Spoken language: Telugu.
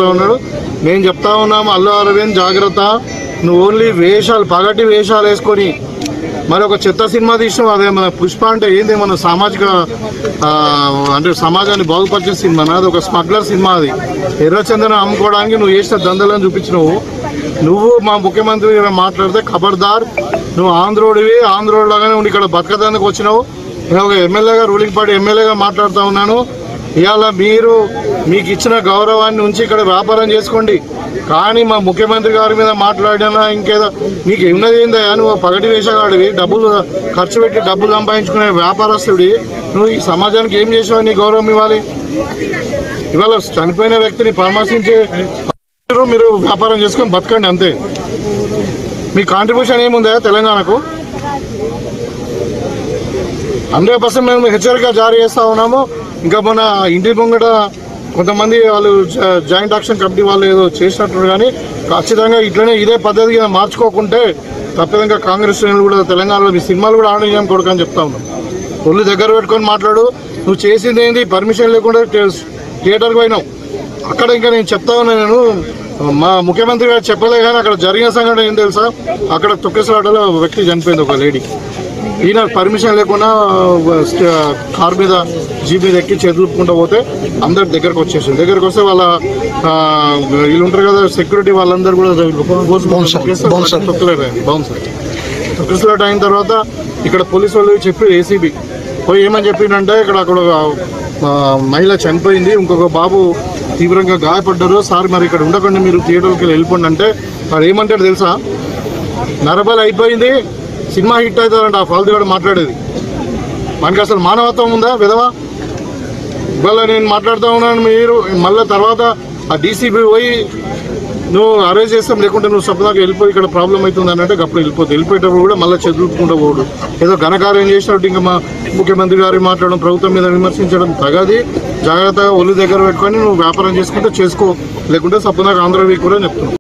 ఉన్నాడు. నేను చెప్తా ఉన్నాము, అల్లు అరవింద్ జాగ్రత్త, నువ్వు ఓన్లీ వేషాలు పగటి వేషాలు వేసుకొని మరి ఒక చెత్త సినిమా తీసినావు. అదే మన పుష్ప అంటే ఏంది, మన సామాజిక అంటే సమాజాన్ని బాగుపరిచే సినిమా, అది ఒక స్మగ్లర్ సినిమా. అది ఎర్రచందనం అమ్ముకోవడానికి నువ్వు చేసిన దందలను చూపించినావు. నువ్వు మా ముఖ్యమంత్రి మాట్లాడితే ఖబర్దార్, నువ్వు ఆంధ్రోడివి, ఆంధ్రోడ్లాగానే ఉండి ఇక్కడ బతకడానికి వచ్చినావు. నేను ఒక ఎమ్మెల్యేగా, రూలింగ్ పార్టీ ఎమ్మెల్యేగా మాట్లాడుతూ ఉన్నాను. ఇవాళ మీకు ఇచ్చిన గౌరవాన్ని ఉంచి ఇక్కడ వ్యాపారం చేసుకోండి, కానీ మా ముఖ్యమంత్రి గారి మీద మాట్లాడినా ఇంకేదో నీకు ఉన్నది ఏందా? నువ్వు పగటి వేషగాడివి, డబ్బులు ఖర్చు పెట్టి డబ్బులు సంపాదించుకునే వ్యాపారస్తుడి, నువ్వు ఈ సమాజానికి ఏం చేసావు? నీ గౌరవం ఇవ్వాలి. ఇవాళ చనిపోయిన వ్యక్తిని పరామర్శించే మీరు వ్యాపారం చేసుకొని బతకండి అంతే. మీ కాంట్రిబ్యూషన్ ఏముందా తెలంగాణకు? 100% మేము హెచ్చరిక జారీ చేస్తూ ఉన్నాము. ఇంకా మన ఇంటి ముంగట కొంతమంది వాళ్ళు జాయింట్ యాక్షన్ కమిటీ వాళ్ళు ఏదో చేసినట్టు, కానీ ఖచ్చితంగా ఇట్లనే ఇదే పద్ధతిగా మార్చుకోకుంటే తప్పదంగా కాంగ్రెస్ కూడా తెలంగాణలో మీ సినిమాలు కూడా ఆడేయం కొడుకు అని చెప్తా ఉన్నాం. ఒళ్ళు దగ్గర పెట్టుకొని మాట్లాడు. నువ్వు చేసింది ఏంటి? పర్మిషన్ లేకుండా థియేటర్కి పోయినావు. అక్కడ ఇంకా నేను చెప్తా ఉన్నా, నేను మా ముఖ్యమంత్రి గారు చెప్పలే, కానీ అక్కడ జరిగిన సంఘటన ఏం తెలుసా? అక్కడ తొక్కేసలాటలో వ్యక్తి చనిపోయింది, ఒక లేడీ. ఈయన పర్మిషన్ లేకుండా కార్ మీద జీప్ మీద ఎక్కి చేతులుపుకుంటూ పోతే అందరు దగ్గరకు వచ్చేసింది. దగ్గరకు వస్తే వాళ్ళ వీళ్ళు ఉంటారు కదా సెక్యూరిటీ, వాళ్ళందరూ కూడా తొక్కిసలాట అయిన తర్వాత ఇక్కడ పోలీసు వాళ్ళు చెప్పి ఏసీబీ పోయి ఏమని చెప్పిందంటే, అక్కడ మహిళ చనిపోయింది, ఇంకొక బాబు తీవ్రంగా గాయపడ్డారు సార్, మరి ఇక్కడ ఉండకుండా మీరు థియేటర్కి వెళ్ళిపోండి అంటే వాడు ఏమంటాడు తెలుసా? నరబలి అయిపోయింది, సినిమా హిట్ అవుతారంట. ఆ ఫాల్తీ కూడా మాట్లాడేది. మనకి అసలు మానవత్వం ఉందా విధవా? ఇవాళ నేను మాట్లాడుతూ ఉన్నాను, మీరు మళ్ళీ తర్వాత ఆ డీసీబీ పోయి నువ్వు అరెస్ట్ చేస్తాం, లేకుంటే నువ్వు సపదాకా వెళ్ళిపోయి ఇక్కడ ప్రాబ్లం అవుతుంది అని అంటే అప్పుడు వెళ్ళిపోయేటప్పుడు కూడా మళ్ళీ చదువుకుంటూ పోడు. ఏదో ఘనకార్యం చేసినట్టు ఇంకా మా ముఖ్యమంత్రి గారు మాట్లాడడం, ప్రభుత్వం మీద విమర్శించడం తగది. జాగ్రత్తగా ఒళ్ళు దగ్గర పెట్టుకొని నువ్వు వ్యాపారం చేసుకుంటే చేసుకో, లేకుంటే సపదాకా ఆంధ్ర వీక్ కూడా చెప్తున్నావు.